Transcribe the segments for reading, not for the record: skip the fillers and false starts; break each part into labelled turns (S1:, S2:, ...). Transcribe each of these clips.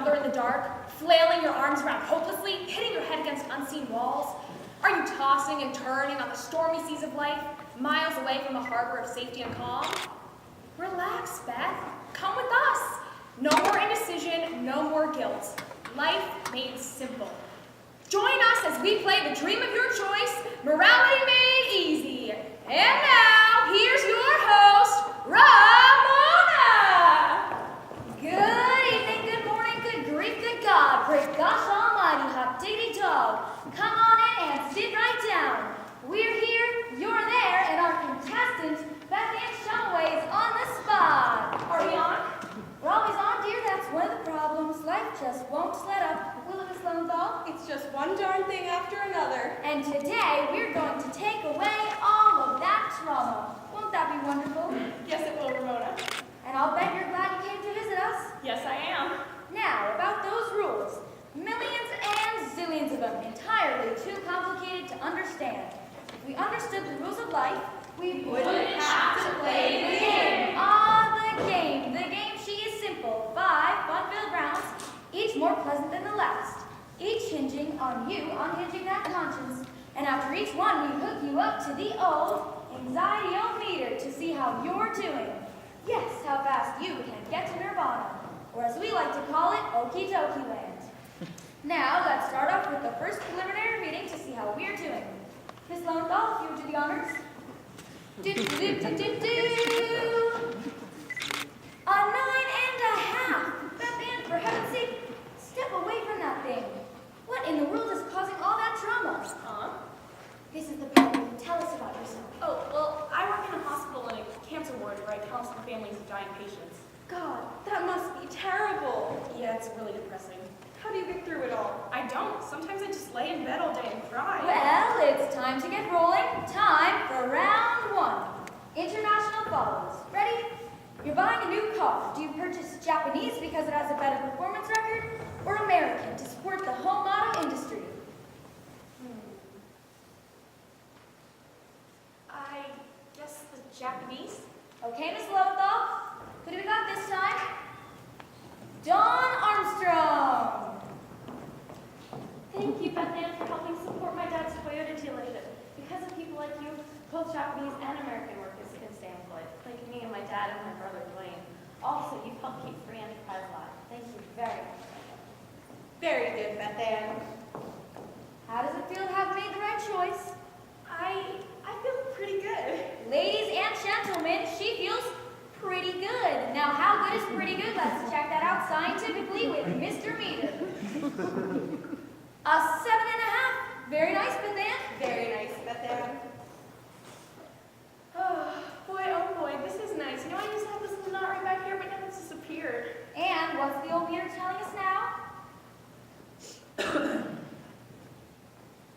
S1: smuggler in the dark, flailing your arms around hopelessly, hitting your head against unseen walls? Are you tossing and turning on the stormy seas of life, miles away from a harbor of safety and calm? Relax, Beth. Come with us. No more indecision, no more guilt. Life made simple. Join us as we play the dream of your choice, Morality Made Easy. And now, here's your host, Ramona.
S2: Good evening, good morning, good grief, good God, great gosh almighty, hot diggity dog. Come on in and sit right down. We're here, you're there, and our contestant, Beth Ann Shumway, is on the spot.
S1: Are we on?
S2: We're always on, dear. That's one of the problems. Life just won't let up. Will it, Miss Lowenthal?
S3: It's just one darn thing after another.
S2: And today, we're going to take away all of that trauma. Won't that be wonderful?
S1: Yes, it will, Ramona.
S2: And I'll bet you're glad you came to visit us.
S1: Yes, I am.
S2: Now, about those rules. Millions and zillions of them, entirely too complicated to understand. If we understood the rules of life, we wouldn't have to play the game. Ah, the game. The game, she is simple. 5 fun-filled rounds, each more pleasant than the last. Each hinging on you, unhinging that conscience. And after each one, we hook you up to the old anxiety-o-meter to see how you're doing. Yes, how fast you can get to nirvana, or as we like to call it, okie dokie land. Now, let's start off with the first preliminary reading to see how we're doing. Miss Lowenthal, if you would do the honors. A 9.5. Beth Ann, for heaven's sake, step away from that thing. What in the world is causing all that trauma? This is the part where you tell us about yourself.
S1: Oh, well, I work in a hospital in a cancer ward where I counsel families of dying patients.
S3: God, that must be terrible.
S1: Yeah, it's really depressing.
S3: How do you get through it all?
S1: I don't. Sometimes I just lay in bed all day and cry.
S2: Well, it's time to get rolling. Time for round 1. International follows. Ready? You're buying a new car. Do you purchase Japanese because it has a better performance record, or American to support the home auto industry?
S1: I guess the Japanese?
S2: Okay, Miss Lowenthal. Who do we got this time? Dawn Armstrong.
S4: Thank you, Beth Ann, for helping support my dad's Toyota dealership. Because of people like you, both Japanese and American workers can stay employed, like me and my dad and my brother Dwayne. Also, you've helped keep free enterprise alive. Thank you very much.
S3: Very good, Beth Ann.
S2: How does it feel to have made the right choice?
S1: I feel pretty good.
S2: Ladies and gentlemen, she feels pretty good. Now, how good is pretty good? Let's check that out scientifically with Mr. Meter. A 7.5. Very nice, Beth Ann.
S3: Very nice, Beth Ann.
S1: Oh boy, this is nice. You know, I used to have this little knot right back here, but now it's disappeared.
S2: And what's the old meter telling us now?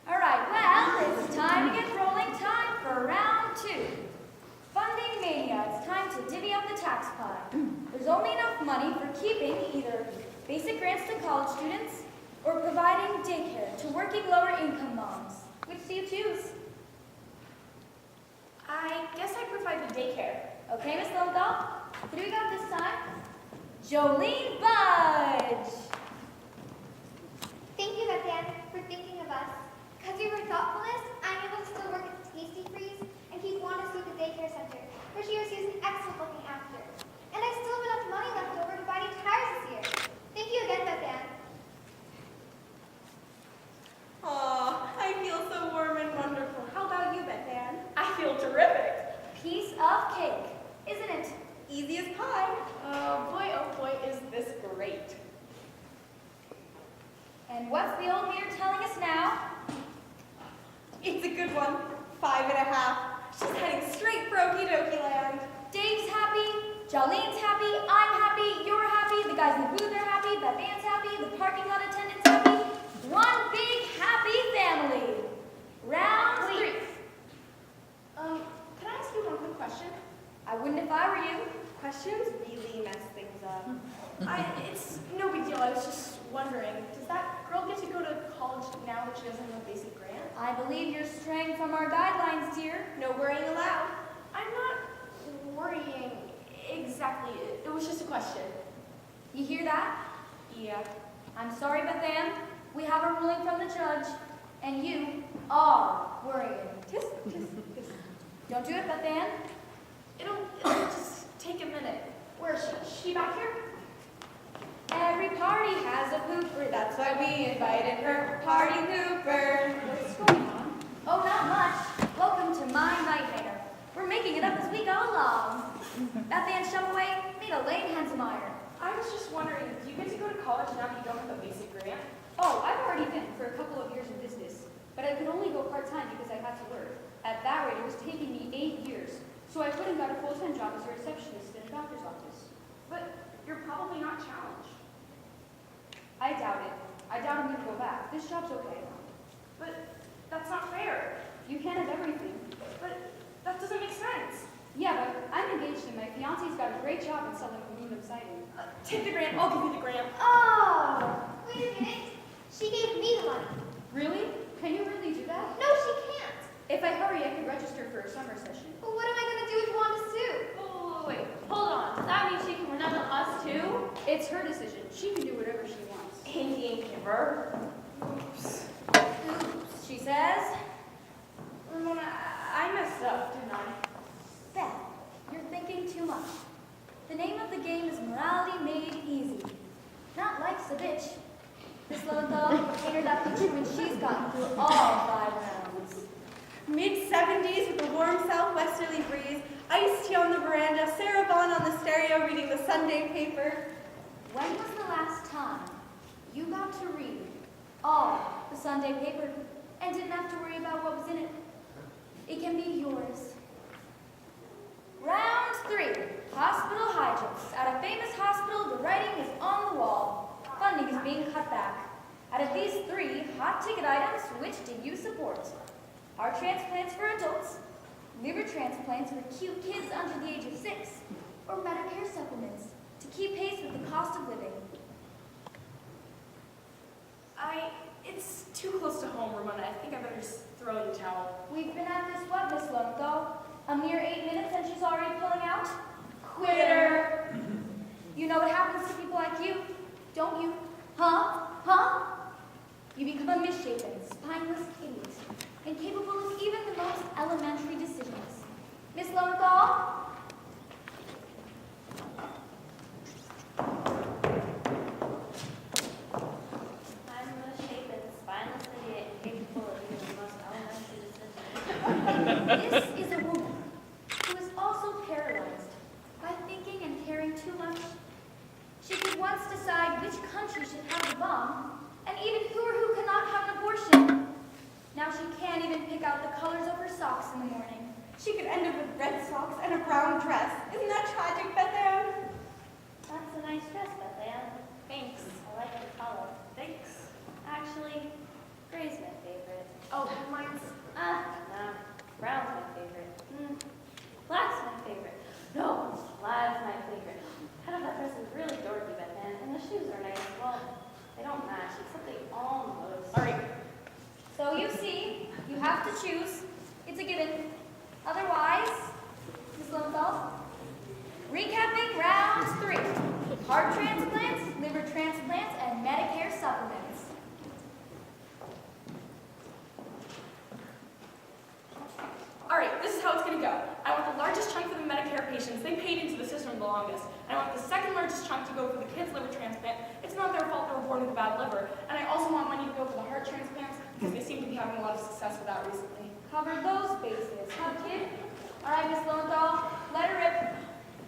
S2: All right, well, it's time to get rolling. Time for round 2. Funding mania. It's time to divvy up the tax pie. There's only enough money for keeping either basic grants to college students or providing daycare to working lower income moms. Which do you choose?
S1: I guess I provide the daycare.
S2: Okay, Miss Lowenthal. Who do we got this time? Jolene Budge.
S5: Thank you, Beth Ann, for thinking of us. Because of your thoughtfulness, I'm able to still work at the Tasty Freeze and keep Wanda Sue at the daycare center, where she receives an excellent looking after. And I still have enough money left over to buy new tires this year. Thank you again, Beth Ann.
S3: Aw, I feel so warm and wonderful. How about you, Beth Ann?
S1: I feel terrific.
S2: Piece of cake, isn't it?
S3: Easy as pie.
S1: Oh boy, is this great.
S2: And what's the old meter telling us now?
S3: It's a good one. 5.5. She's heading straight for okie dokie land.
S2: Dave's happy, Jolene's happy, I'm happy, you're happy, the guys in the booth are happy, Beth Ann's happy, the parking lot attendant's happy. One big happy family. Round 3.
S1: Can I ask you one quick question?
S2: I wouldn't if I were you.
S3: Questions really mess things up.
S1: It's no big deal. I was just wondering, does that girl get to go to college now that she doesn't have a basic grant?
S2: I believe you're straying from our guidelines, dear.
S3: No worrying allowed.
S1: I'm not worrying exactly. It was just a question.
S2: You hear that?
S3: Yeah.
S2: I'm sorry, Beth Ann. We have a ruling from the judge, and you are worrying. Don't do it, Beth Ann.
S1: It'll just take a minute.
S4: Where is she? Is she back here?
S2: Every party has a pooper.
S3: That's why we invited her. Party pooper.
S2: What's going on? Oh, not much. Welcome to my nightmare. We're making it up as we go along. Beth Ann Shumway, meet Elaine Hensemeyer.
S4: I was just wondering, do you get to go to college now that you don't have a basic grant?
S6: Oh, I've already been for a couple of years in business, but I could only go part-time because I had to work. At that rate, it was taking me 8 years, so I went and got a full-time job as a receptionist in a doctor's office.
S4: But you're probably not challenged.
S6: I doubt it. I doubt I'm going to go back. This job's okay.
S4: But that's not fair.
S6: You can't have everything.
S4: But that doesn't make sense.
S6: Yeah, but I'm engaged and my fiance's got a great job in selling aluminum siding.
S4: Take the grant. I'll give you the grant.
S5: Oh, wait a minute. She gave me the money.
S6: Really? Can you really do that?
S5: No, she can't.
S6: If I hurry, I could register for a summer session.
S5: But what am I going to do with Wanda Sue?
S4: Oh, wait. Hold on. Does that mean she can renege on us too?
S6: It's her decision. She can do whatever she wants.
S4: Indian giver.
S2: Oops, she says.
S4: Ramona, I messed up, didn't I?
S2: Beth, you're thinking too much. The name of the game is Morality Made Easy. Not life's a bitch. Miss Lowenthal, paint her that picture when she's gotten through all 5 rounds.
S3: Mid-70s with a warm southwesterly breeze, iced tea on the veranda, Sarah Vaughan on the stereo reading the Sunday paper.
S2: When was the last time you got to read all the Sunday paper and didn't have to worry about what was in it? It can be yours. Round 3, hospital hijinks. At a famous hospital, the writing is on the wall. Funding is being cut back. Out of these 3 hot-ticket items, which do you support? Heart transplants for adults, liver transplants for cute kids under the age of 6, or Medicare supplements to keep pace with the cost of living?
S1: It's too close to home, Ramona. I think I better just throw in the towel.
S2: We've been at this, what, Miss Lowenthal? A mere 8 minutes and she's already pulling out?
S3: Quitter.
S2: You know what happens to people like you, don't you? Huh? Huh? You become a misshapen, spineless idiot, incapable of even the most elementary decisions. Miss Lowenthal?
S4: I'm a shapen, spineless idiot, capable of even the most elementary decisions.
S2: This is a woman who is also paralyzed by thinking and caring too much. She could once decide which country should have the bomb, and even who or who cannot have an abortion. Now she can't even pick out the colors of her socks in the morning.
S3: She could end up with red socks and a brown dress. Isn't that tragic, Beth Ann?
S4: That's a nice dress, Beth Ann.
S1: Thanks.
S4: I like the color.
S1: Thanks.
S4: Actually, gray's my favorite.
S1: Oh, mine's...
S4: No. Brown's my favorite. Black's my favorite. No, plaid's my favorite. Kind of that dress is really dorky, Beth Ann, and the shoes are nice. Well, they don't match, except they almost.
S1: All right.
S2: So you see, you have to choose. It's a given. Otherwise, Miss Lowenthal, recapping round 3. Heart transplants, liver transplants, and Medicare supplements.
S1: All right, this is how it's going to go. I want the largest chunk for the Medicare patients. They paid into the system the longest. I want the second largest chunk to go for the kids' liver transplant. It's not their fault they were born with a bad liver. And I also want money to go for the heart transplants because they seem to be having a lot of success with that recently.
S2: Covered those bases, huh, kid? All right, Miss Lowenthal, let her rip.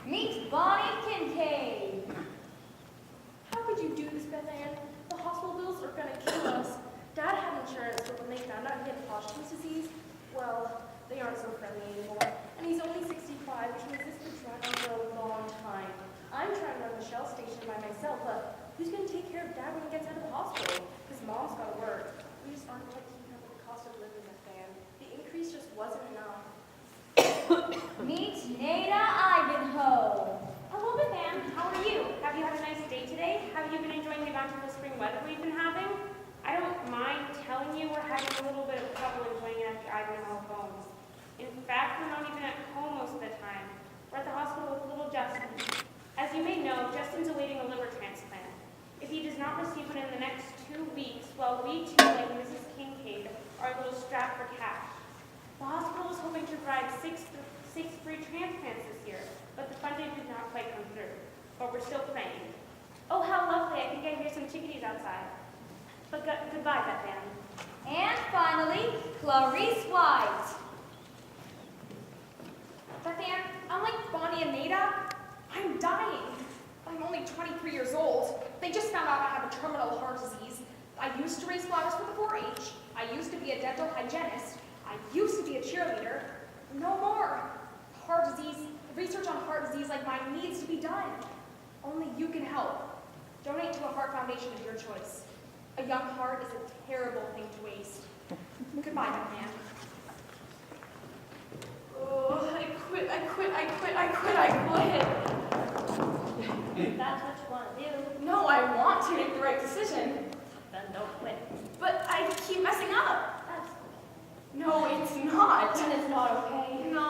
S2: Meet Bonnie Kincaid.
S1: How could you do this, Beth Ann? The hospital bills are going to kill us. Dad had insurance, but when they found out he had Hodgkin's disease, well, they aren't so friendly anymore. And he's only 65, which means this could drag on for a long time. I'm trying to run the Shell station by myself, but who's going to take care of Dad when he gets out of the hospital? His mom's got to work. We just aren't quite keeping up with the cost of living, Beth Ann. The increase just wasn't enough.
S2: Meet Nada Ivanhoe.
S4: Hello, Beth Ann. How are you? Have you had a nice day today? Have you been enjoying the bountiful spring weather we've been having? I don't mind telling you we're having a little bit of trouble enjoying it at the Ivanhoe home. In fact, we're not even at home most of the time. We're at the hospital with little Justin. As you may know, Justin's awaiting a liver transplant. If he does not receive one in the next 2 weeks, well, we too, like Mrs. Kincaid, are a little strapped for cash. The hospital was hoping to provide six free transplants this year, but the funding did not quite come through. But we're still praying. Oh, how lovely. I think I hear some chickadees outside. But goodbye, Beth Ann.
S2: And finally, Clarice White.
S1: Beth Ann, I'm like Bonnie and Nada. I'm dying. I'm only 23 years old. They just found out I have a terminal heart disease. I used to race bladders for the 4-H. I used to be a dental hygienist. I used to be a cheerleader. No more. Heart disease, research on heart disease like mine needs to be done. Only you can help. Donate to a heart foundation of your choice. A young heart is a terrible thing to waste. Goodbye, young man. Oh, I quit.
S4: That's what you want to do.
S1: No, I want to make the right decision.
S4: Then don't quit.
S1: But I keep messing up.
S4: That's
S1: No, it's not.
S4: Then it's not okay.
S1: No.